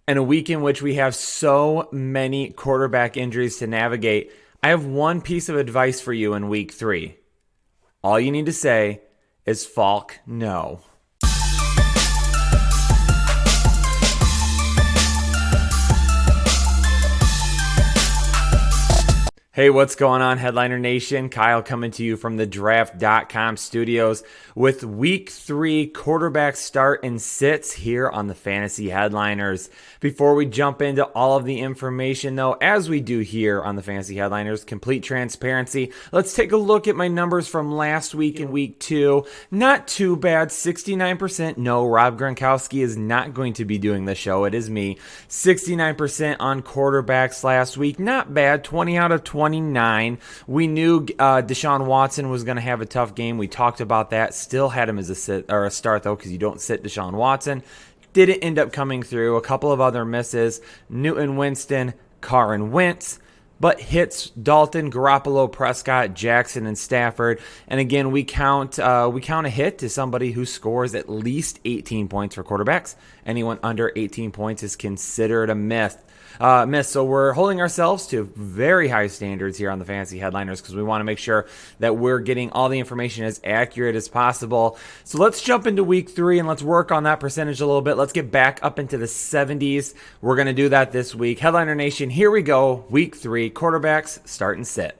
And a week in which we have so many quarterback injuries to navigate, I have one piece of advice for you in week 3. All you need to say is Falk, no. Hey, what's going on, Headliner Nation? Kyle coming to you from the Draft.com studios with Week 3 quarterback start and sits here on the Fantasy Headliners. Before we jump into all of the information, though, as we do here on the Fantasy Headliners, complete transparency, let's take a look at my numbers from last week in Week 2. Not too bad, 69%. No, Rob Gronkowski is not going to be doing the show. It is me. 69% on quarterbacks last week. Not bad, 20 out of 29. We knew Deshaun Watson was going to have a tough game. We talked about that. Still had him as a sit or a start though, because you don't sit Deshaun Watson. Didn't end up coming through. A couple of other misses: Newton, Winston, Carr, and Wentz. But hits Dalton, Garoppolo, Prescott, Jackson, and Stafford. And again, we count a hit to somebody who scores at least 18 points for quarterbacks. Anyone under 18 points is considered a miss. So we're holding ourselves to very high standards here on the Fantasy Headliners because we want to make sure that we're getting all the information as accurate as possible. So let's jump into week 3 and let's work on that percentage a little bit. Let's get back up into the 70s. We're going to do that this week. Headliner Nation, here we go. Week 3, quarterbacks start and sit.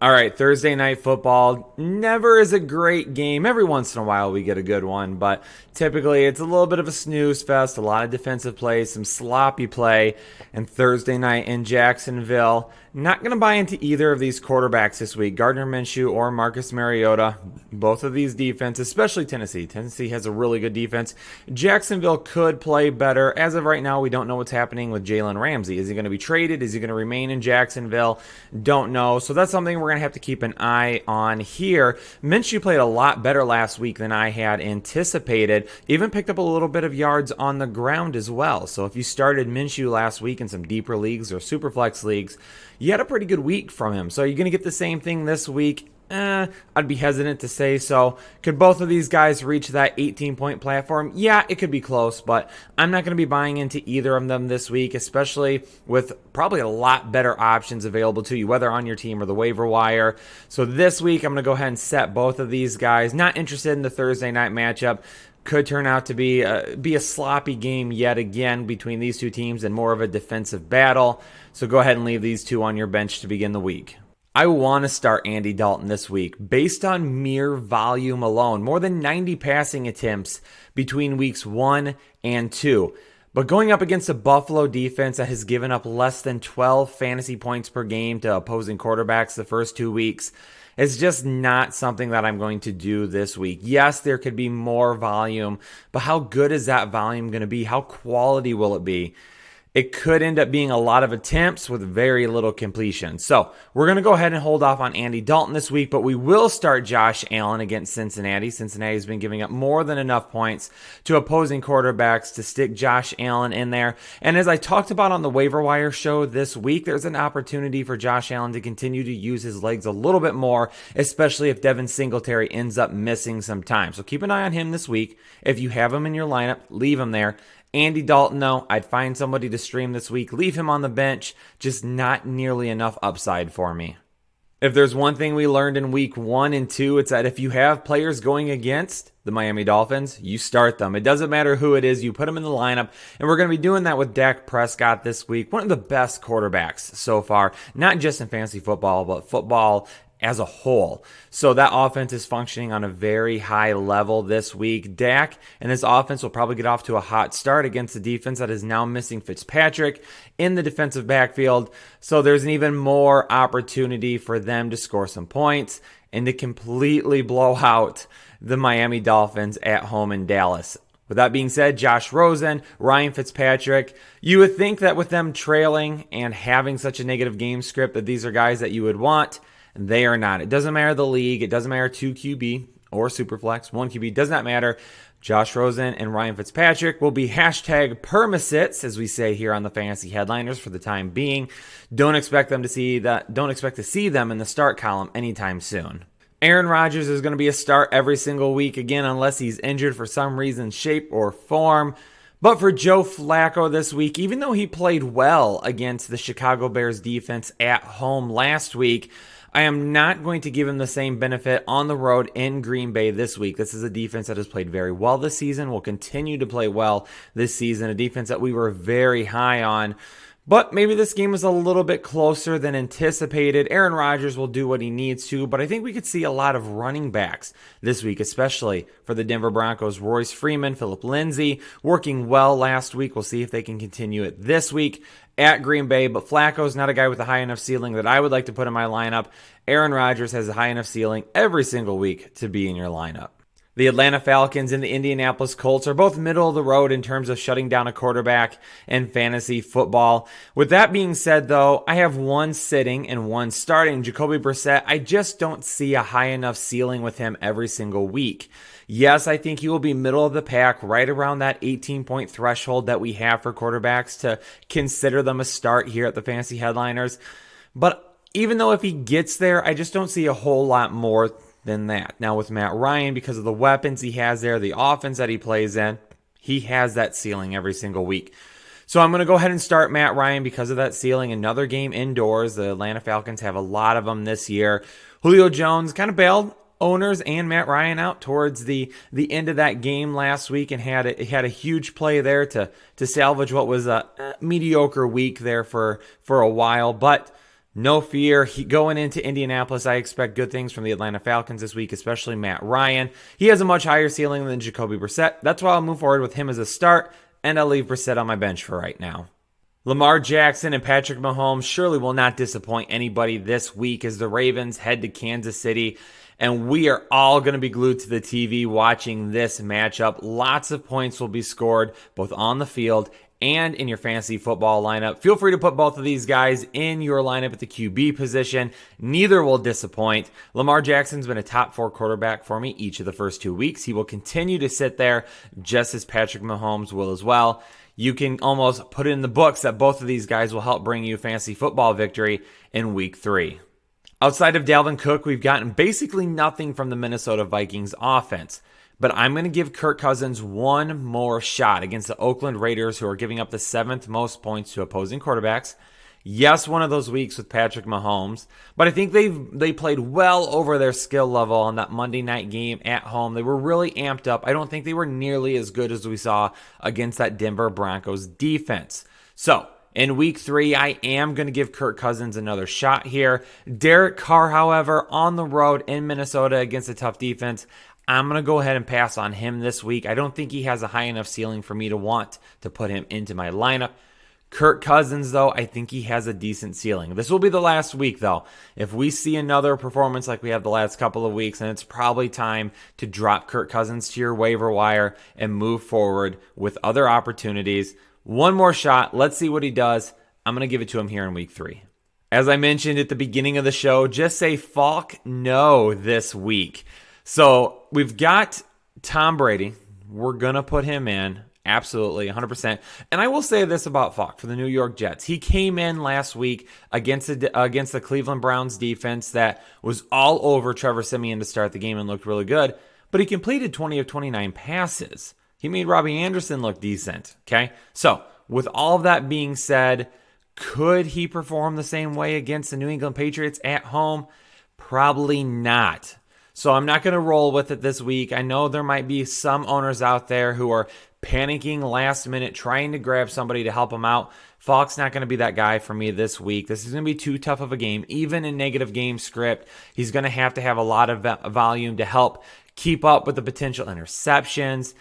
All right, Thursday night football never is a great game. Every once in a while we get a good one, but typically it's a little bit of a snooze fest, a lot of defensive plays, some sloppy play, and Thursday night in Jacksonville. Not going to buy into either of these quarterbacks this week, Gardner Minshew or Marcus Mariota. Both of these defenses, especially Tennessee. Tennessee has a really good defense. Jacksonville could play better. As of right now, we don't know what's happening with Jalen Ramsey. Is he going to be traded? Is he going to remain in Jacksonville? Don't know. So that's something we're going to have to keep an eye on here. Minshew played a lot better last week than I had anticipated. Even picked up a little bit of yards on the ground as well. So if you started Minshew last week in some deeper leagues or Superflex leagues, you had a pretty good week from him. So you're going to get the same thing this week? I'd be hesitant to say so. Could both of these guys reach that 18-point platform? Yeah, it could be close, but I'm not going to be buying into either of them this week, especially with probably a lot better options available to you, whether on your team or the waiver wire. So this week, I'm going to go ahead and set both of these guys. Not interested in the Thursday night matchup. Could turn out to be a sloppy game yet again between these two teams and more of a defensive battle. So go ahead and leave these two on your bench to begin the week. I want to start Andy Dalton this week based on mere volume alone. More than 90 passing attempts between weeks 1 and 2. But going up against a Buffalo defense that has given up less than 12 fantasy points per game to opposing quarterbacks the first 2 weeks, it's just not something that I'm going to do this week. Yes, there could be more volume, but how good is that volume going to be? How quality will it be? It could end up being a lot of attempts with very little completion. So we're going to go ahead and hold off on Andy Dalton this week, but we will start Josh Allen against Cincinnati. Cincinnati has been giving up more than enough points to opposing quarterbacks to stick Josh Allen in there. And as I talked about on the waiver wire show this week, there's an opportunity for Josh Allen to continue to use his legs a little bit more, especially if Devin Singletary ends up missing some time. So keep an eye on him this week. If you have him in your lineup, leave him there. Andy Dalton, though, I'd find somebody to stream this week. Leave him on the bench. Just not nearly enough upside for me. If there's one thing we learned in week 1 and 2, it's that if you have players going against the Miami Dolphins, you start them. It doesn't matter who it is. You put them in the lineup. And we're going to be doing that with Dak Prescott this week. One of the best quarterbacks so far, not just in fantasy football, but football as a whole. So that offense is functioning on a very high level this week. Dak and his offense will probably get off to a hot start against the defense that is now missing Fitzpatrick in the defensive backfield. So there's an even more opportunity for them to score some points and to completely blow out the Miami Dolphins at home in Dallas. With that being said, Josh Rosen, Ryan Fitzpatrick, you would think that with them trailing and having such a negative game script that these are guys that you would want. They are not. It doesn't matter the league. It doesn't matter 2 QB or Superflex, 1 QB. Does not matter. Josh Rosen and Ryan Fitzpatrick will be hashtag permasits, as we say here on the Fantasy Headliners for the time being. Don't expect to see them in the start column anytime soon. Aaron Rodgers is going to be a start every single week again, unless he's injured for some reason, shape, or form. But for Joe Flacco this week, even though he played well against the Chicago Bears defense at home last week, I am not going to give him the same benefit on the road in Green Bay this week. This is a defense that has played very well this season, will continue to play well this season, a defense that we were very high on. But maybe this game is a little bit closer than anticipated. Aaron Rodgers will do what he needs to, but I think we could see a lot of running backs this week, especially for the Denver Broncos. Royce Freeman, Phillip Lindsay, working well last week. We'll see if they can continue it this week at Green Bay, but Flacco's not a guy with a high enough ceiling that I would like to put in my lineup. Aaron Rodgers has a high enough ceiling every single week to be in your lineup. The Atlanta Falcons and the Indianapolis Colts are both middle of the road in terms of shutting down a quarterback in fantasy football. With that being said, though, I have one sitting and one starting. Jacoby Brissett, I just don't see a high enough ceiling with him every single week. Yes, I think he will be middle of the pack, right around that 18-point threshold that we have for quarterbacks to consider them a start here at the Fantasy Headliners. But even though if he gets there, I just don't see a whole lot more than that. Now with Matt Ryan, because of the weapons he has there, the offense that he plays in, he has that ceiling every single week. So I'm going to go ahead and start Matt Ryan because of that ceiling. Another game indoors. The Atlanta Falcons have a lot of them this year. Julio Jones kind of bailed owners and Matt Ryan out towards the end of that game last week and had a huge play there to salvage what was a mediocre week there for a while. But no fear, going into Indianapolis, I expect good things from the Atlanta Falcons this week, especially Matt Ryan. He has a much higher ceiling than Jacoby Brissett. That's why I'll move forward with him as a start, and I'll leave Brissett on my bench for right now. Lamar Jackson and Patrick Mahomes surely will not disappoint anybody this week as the Ravens head to Kansas City, and we are all going to be glued to the TV watching this matchup. Lots of points will be scored both on the field and in your fantasy football lineup. Feel free to put both of these guys in your lineup at the QB position. Neither will disappoint. Lamar Jackson's been a top 4 quarterback for me each of the first 2 weeks. He will continue to sit there just as Patrick Mahomes will as well. You can almost put it in the books that both of these guys will help bring you fantasy football victory in week 3. Outside of Dalvin Cook, we've gotten basically nothing from the Minnesota Vikings offense. But I'm going to give Kirk Cousins one more shot against the Oakland Raiders, who are giving up the 7th most points to opposing quarterbacks. Yes, one of those weeks with Patrick Mahomes, but I think they played well over their skill level on that Monday night game at home. They were really amped up. I don't think they were nearly as good as we saw against that Denver Broncos defense. So in week 3, I am going to give Kirk Cousins another shot here. Derek Carr, however, on the road in Minnesota against a tough defense, I'm going to go ahead and pass on him this week. I don't think he has a high enough ceiling for me to want to put him into my lineup. Kirk Cousins, though, I think he has a decent ceiling. This will be the last week, though. If we see another performance like we have the last couple of weeks, then it's probably time to drop Kirk Cousins to your waiver wire and move forward with other opportunities. One more shot. Let's see what he does. I'm going to give it to him here in week 3. As I mentioned at the beginning of the show, just say Falk no this week. So we've got Tom Brady. We're going to put him in. Absolutely, 100%. And I will say this about Falk for the New York Jets. He came in last week against the Cleveland Browns defense that was all over Trevor Siemian to start the game and looked really good. But he completed 20 of 29 passes. He made Robbie Anderson look decent. Okay? So with all of that being said, could he perform the same way against the New England Patriots at home? Probably not. So I'm not going to roll with it this week. I know there might be some owners out there who are panicking last minute, trying to grab somebody to help them out. Falk's not going to be that guy for me this week. This is going to be too tough of a game. Even in negative game script, he's going to have a lot of volume to help keep up with the potential interceptions.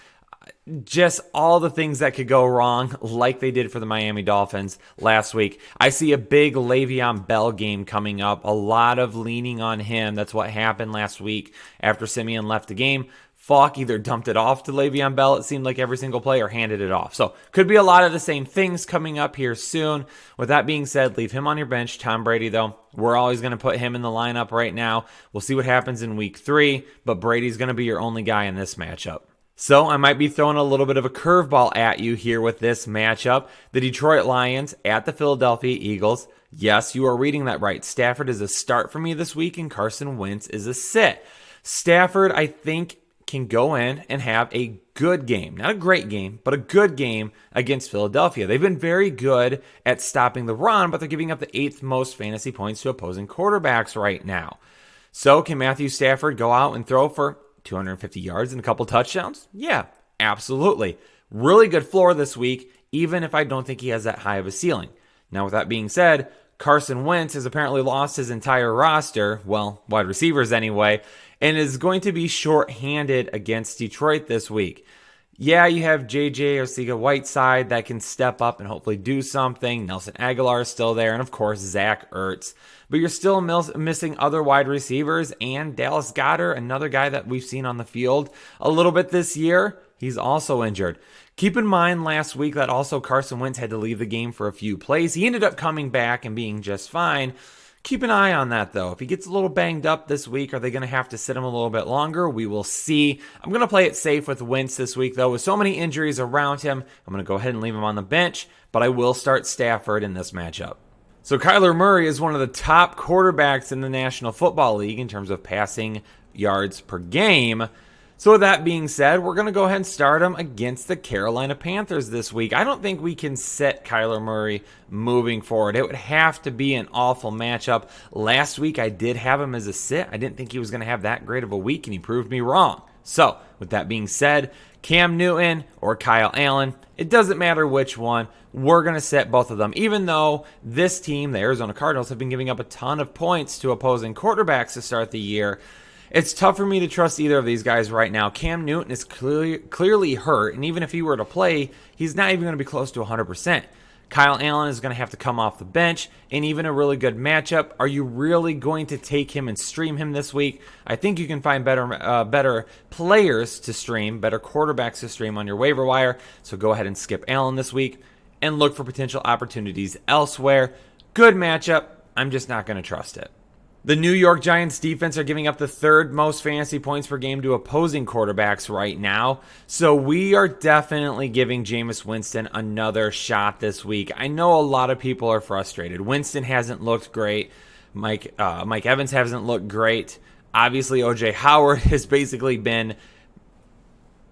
Just all the things that could go wrong, like they did for the Miami Dolphins last week. I see a big Le'Veon Bell game coming up. A lot of leaning on him. That's what happened last week after Siemian left the game. Falk either dumped it off to Le'Veon Bell, it seemed like every single play, or handed it off. So could be a lot of the same things coming up here soon. With that being said, leave him on your bench. Tom Brady, though, we're always going to put him in the lineup right now. We'll see what happens in week 3, but Brady's going to be your only guy in this matchup. So I might be throwing a little bit of a curveball at you here with this matchup. The Detroit Lions at the Philadelphia Eagles. Yes, you are reading that right. Stafford is a start for me this week, and Carson Wentz is a sit. Stafford, I think, can go in and have a good game, not a great game, but a good game against Philadelphia. They've been very good at stopping the run, but they're giving up the 8th most fantasy points to opposing quarterbacks right now. So can Matthew Stafford go out and throw for 250 yards and a couple touchdowns? Yeah, absolutely. Really good floor this week, even if I don't think he has that high of a ceiling. Now, with that being said, Carson Wentz has apparently lost his entire roster, well, wide receivers anyway, and is going to be short-handed against Detroit this week. Yeah, you have J.J. Arcega-Whiteside that can step up and hopefully do something. Nelson Aguilar is still there, and of course, Zach Ertz. But you're still missing other wide receivers, and Dallas Goedert, another guy that we've seen on the field a little bit this year, he's also injured. Keep in mind last week that also Carson Wentz had to leave the game for a few plays. He ended up coming back and being just fine. Keep an eye on that, though. If he gets a little banged up this week, are they going to have to sit him a little bit longer? We will see. I'm going to play it safe with Wentz this week, though. With so many injuries around him, I'm going to go ahead and leave him on the bench, but I will start Stafford in this matchup. So Kyler Murray is one of the top quarterbacks in the National Football League in terms of passing yards per game. So with that being said, we're going to go ahead and start him against the Carolina Panthers this week. I don't think we can sit Kyler Murray moving forward. It would have to be an awful matchup. Last week, I did have him as a sit. I didn't think he was going to have that great of a week, and he proved me wrong. So with that being said, Cam Newton or Kyle Allen, it doesn't matter which one. We're going to sit both of them, even though this team, the Arizona Cardinals, have been giving up a ton of points to opposing quarterbacks to start the year. It's tough for me to trust either of these guys right now. Cam Newton is clearly hurt, and even if he were to play, he's not even going to be close to 100%. Kyle Allen is going to have to come off the bench, and even a really good matchup. Are you really going to take him and stream him this week? I think you can find better players to stream, better quarterbacks to stream on your waiver wire, so go ahead and skip Allen this week and look for potential opportunities elsewhere. Good matchup. I'm just not going to trust it. The New York Giants defense are giving up the 3rd most fantasy points per game to opposing quarterbacks right now. So we are definitely giving Jameis Winston another shot this week. I know a lot of people are frustrated. Winston hasn't looked great. Mike Evans hasn't looked great. Obviously, O.J. Howard has basically been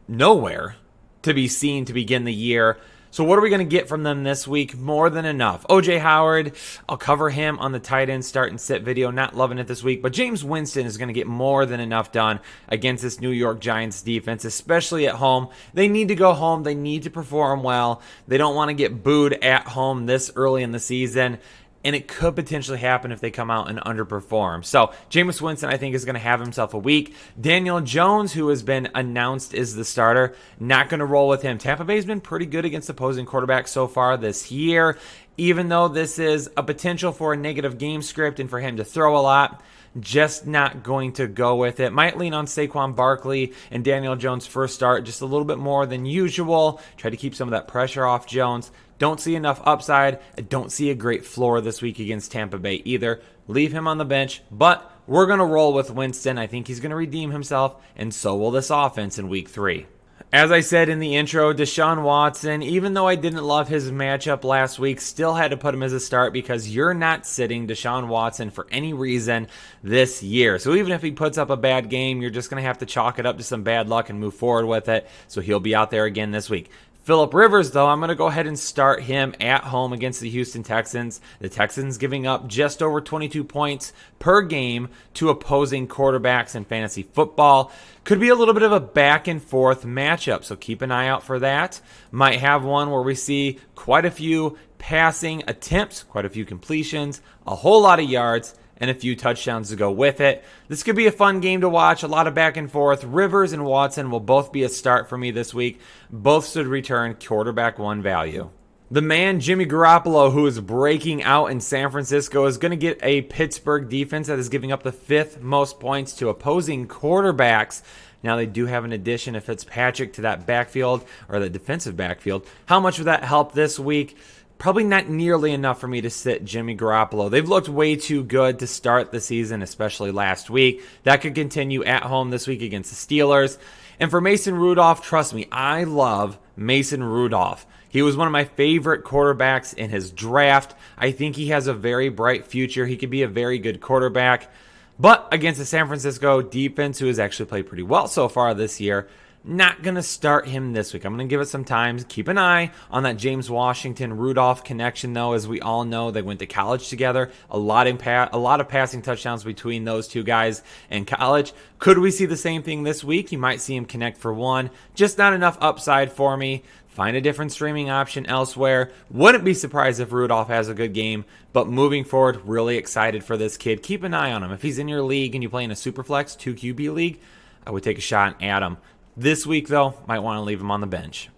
nowhere to be seen to begin the year. So what are we going to get from them this week? More than enough. O.J. Howard, I'll cover him on the tight end start and sit video. Not loving it this week. But James Winston is going to get more than enough done against this New York Giants defense, especially at home. They need to go home. They need to perform well. They don't want to get booed at home this early in the season. And it could potentially happen if they come out and underperform. So Jameis Winston, I think, is going to have himself a week. Daniel Jones, who has been announced as the starter, not going to roll with him. Tampa Bay has been pretty good against opposing quarterbacks so far this year. Even though this is a potential for a negative game script and for him to throw a lot, just not going to go with it. Might lean on Saquon Barkley and Daniel Jones' first start just a little bit more than usual. Try to keep some of that pressure off Jones. Don't see enough upside. I don't see a great floor this week against Tampa Bay either. Leave him on the bench, but we're going to roll with Winston. I think he's going to redeem himself, and so will this offense in week 3. As I said in the intro, Deshaun Watson, even though I didn't love his matchup last week, still had to put him as a start because you're not sitting Deshaun Watson for any reason this year. So even if he puts up a bad game, you're just going to have to chalk it up to some bad luck and move forward with it. So he'll be out there again this week. Phillip Rivers, though, I'm going to go ahead and start him at home against the Houston Texans. The Texans giving up just over 22 points per game to opposing quarterbacks in fantasy football. Could be a little bit of a back and forth matchup, so keep an eye out for that. Might have one where we see quite a few passing attempts, quite a few completions, a whole lot of yards, and a few touchdowns to go with it. This could be a fun game to watch, a lot of back and forth. Rivers and Watson will both be a start for me this week. Both should return quarterback 1 value. The man, Jimmy Garoppolo, who is breaking out in San Francisco, is going to get a Pittsburgh defense that is giving up the 5th most points to opposing quarterbacks. Now, they do have an addition of Fitzpatrick to that backfield, or the defensive backfield. How much would that help this week? Probably not nearly enough for me to sit Jimmy Garoppolo. They've looked way too good to start the season, especially last week. That could continue at home this week against the Steelers. And for Mason Rudolph, trust me, I love Mason Rudolph. He was one of my favorite quarterbacks in his draft. I think he has a very bright future. He could be a very good quarterback. But against the San Francisco defense, who has actually played pretty well so far this year, Not going to start him this week. I'm going to give it some time. Keep an eye on that James Washington-Rudolph connection, though. As we all know, they went to college together. A lot of passing touchdowns between those two guys in college. Could we see the same thing this week? You might see him connect for one. Just not enough upside for me. Find a different streaming option elsewhere. Wouldn't be surprised if Rudolph has a good game, but moving forward, really excited for this kid. Keep an eye on him. If he's in your league and you play in a Superflex 2 QB league, I would take a shot and add him. This week, though, might want to leave him on the bench.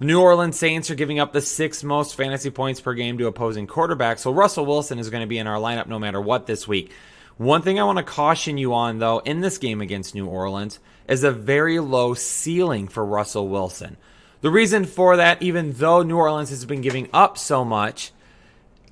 The New Orleans Saints are giving up the 6th most fantasy points per game to opposing quarterbacks, so Russell Wilson is going to be in our lineup no matter what this week. One thing I want to caution you on, though, in this game against New Orleans is a very low ceiling for Russell Wilson. The reason for that, even though New Orleans has been giving up so much,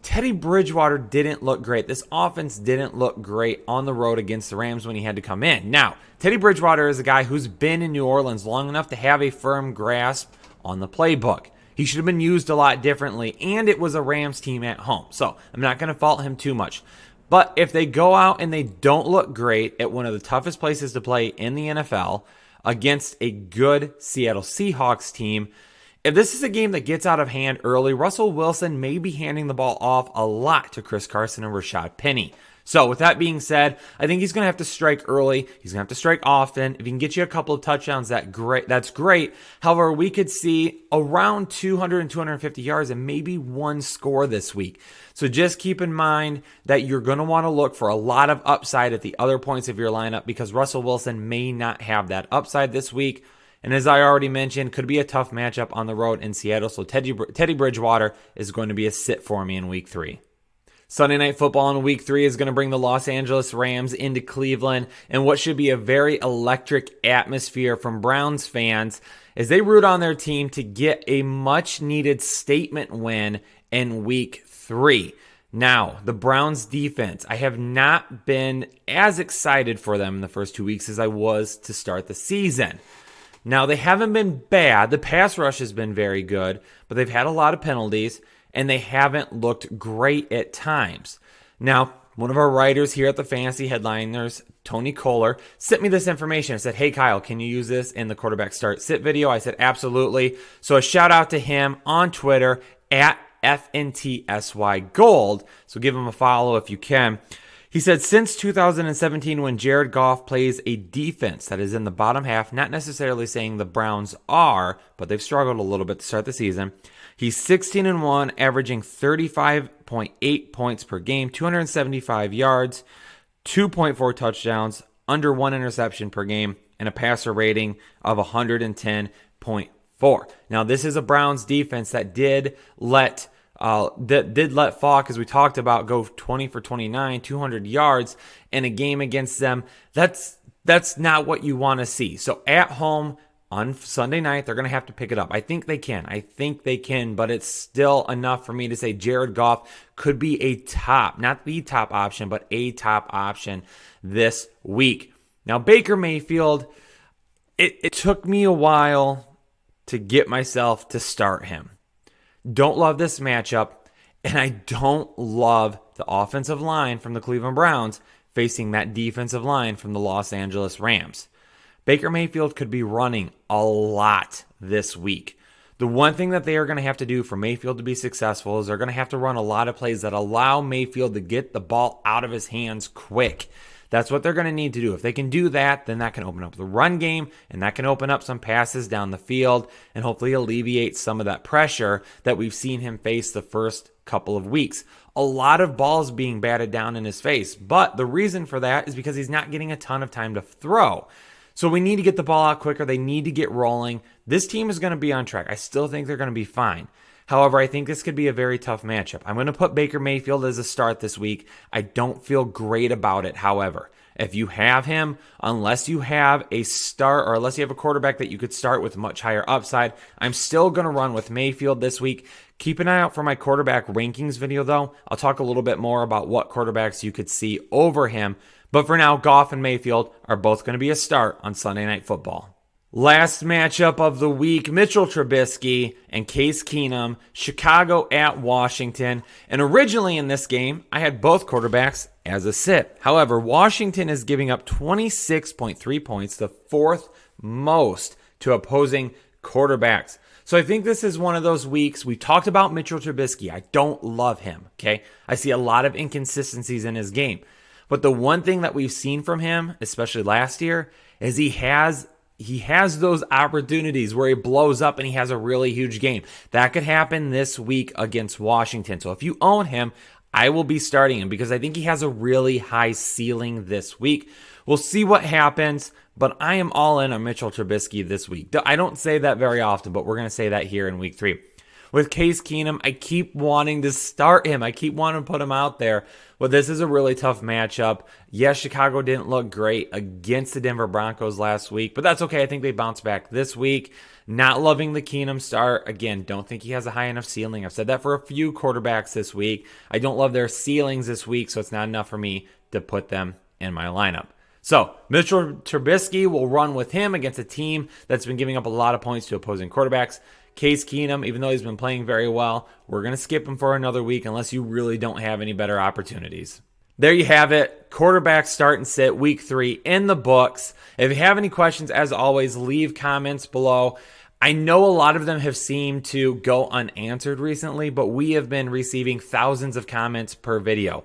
Teddy Bridgewater didn't look great. This offense didn't look great on the road against the Rams when he had to come in. Now, Teddy Bridgewater is a guy who's been in New Orleans long enough to have a firm grasp on the playbook. He should have been used a lot differently, and it was a Rams team at home. So I'm not going to fault him too much. But if they go out and they don't look great at one of the toughest places to play in the NFL, against a good Seattle Seahawks team, if this is a game that gets out of hand early, Russell Wilson may be handing the ball off a lot to Chris Carson and Rashad Penny. So with that being said, I think he's going to have to strike early. He's going to have to strike often. If he can get you a couple of touchdowns, that's great. However, we could see around 200 and 250 yards and maybe one score this week. So just keep in mind that you're going to want to look for a lot of upside at the other points of your lineup because Russell Wilson may not have that upside this week. And as I already mentioned, could be a tough matchup on the road in Seattle. So Teddy Bridgewater is going to be a sit for me in week 3. Sunday Night Football in Week 3 is going to bring the Los Angeles Rams into Cleveland and what should be a very electric atmosphere from Browns fans as they root on their team to get a much-needed statement win in Week 3. Now, the Browns defense, I have not been as excited for them in the first 2 weeks as I was to start the season. Now, they haven't been bad. The pass rush has been very good, but they've had a lot of penalties, and they haven't looked great at times. Now, one of our writers here at the Fantasy Headliners, Tony Kohler, sent me this information and said, hey, Kyle, can you use this in the quarterback start sit video? I said, absolutely. So a shout out to him on Twitter at FNTSY Gold. So give him a follow if you can. He said, since 2017, when Jared Goff plays a defense that is in the bottom half, not necessarily saying the Browns are, but they've struggled a little bit to start the season. He's 16-1, averaging 35.8 points per game, 275 yards, 2.4 touchdowns, under 1 interception per game, and a passer rating of 110.4. Now, this is a Browns defense that did let Falk, as we talked about, go 20 for 29, 200 yards in a game against them. That's not what you want to see. So at home on Sunday night, they're going to have to pick it up. I think they can, but it's still enough for me to say Jared Goff could be a top, not the top option, but a top option this week. Now, Baker Mayfield, it took me a while to get myself to start him. Don't love this matchup, and I don't love the offensive line from the Cleveland Browns facing that defensive line from the Los Angeles Rams. Baker Mayfield could be running a lot this week. The one thing that they are going to have to do for Mayfield to be successful is they're going to have to run a lot of plays that allow Mayfield to get the ball out of his hands quick. That's what they're going to need to do. If they can do that, then that can open up the run game, and that can open up some passes down the field and hopefully alleviate some of that pressure that we've seen him face the first couple of weeks. A lot of balls being batted down in his face, but the reason for that is because he's not getting a ton of time to throw. So we need to get the ball out quicker. They need to get rolling. This team is going to be on track. I still think they're going to be fine. However, I think this could be a very tough matchup. I'm going to put Baker Mayfield as a start this week. I don't feel great about it, however. If you have him, unless you have a start or unless you have a quarterback that you could start with much higher upside, I'm still going to run with Mayfield this week. Keep an eye out for my quarterback rankings video, though. I'll talk a little bit more about what quarterbacks you could see over him. But for now, Goff and Mayfield are both going to be a start on Sunday Night Football. Last matchup of the week, Mitchell Trubisky and Case Keenum, Chicago at Washington. And originally in this game, I had both quarterbacks as a sit. However, Washington is giving up 26.3 points, the fourth most to opposing quarterbacks. So I think this is one of those weeks. We talked about Mitchell Trubisky. I don't love him, okay? I see a lot of inconsistencies in his game. But the one thing that we've seen from him, especially last year, is he has those opportunities where he blows up and he has a really huge game. That could happen this week against Washington. So if you own him, I will be starting him because I think he has a really high ceiling this week. We'll see what happens, but I am all in on Mitchell Trubisky this week. I don't say that very often, but we're going to say that here in week 3. With Case Keenum, I keep wanting to start him. I keep wanting to put him out there. But this is a really tough matchup. Yes, Chicago didn't look great against the Denver Broncos last week, but that's okay. I think they bounce back this week. Not loving the Keenum start. Again, don't think he has a high enough ceiling. I've said that for a few quarterbacks this week. I don't love their ceilings this week, so it's not enough for me to put them in my lineup. So, Mitchell Trubisky will run with him against a team that's been giving up a lot of points to opposing quarterbacks. Case Keenum, even though he's been playing very well, we're going to skip him for another week unless you really don't have any better opportunities. There you have it. Quarterback start and sit week 3 in the books. If you have any questions, as always, leave comments below. I know a lot of them have seemed to go unanswered recently, but we have been receiving thousands of comments per video.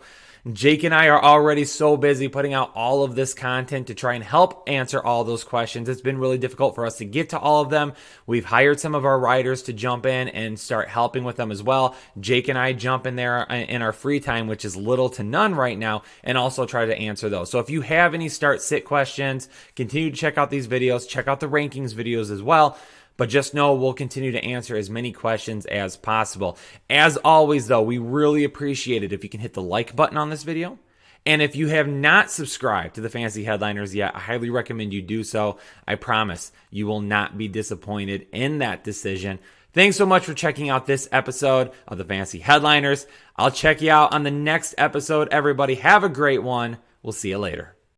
Jake and I are already so busy putting out all of this content to try and help answer all those questions. It's been really difficult for us to get to all of them. We've hired some of our writers to jump in and start helping with them as well. Jake and I jump in there in our free time, which is little to none right now, and also try to answer those. So if you have any start-sit questions, continue to check out these videos. Check out the rankings videos as well. But just know we'll continue to answer as many questions as possible. As always, though, we really appreciate it if you can hit the like button on this video. And if you have not subscribed to the Fantasy Headliners yet, I highly recommend you do so. I promise you will not be disappointed in that decision. Thanks so much for checking out this episode of the Fantasy Headliners. I'll check you out on the next episode, everybody. Have a great one. We'll see you later.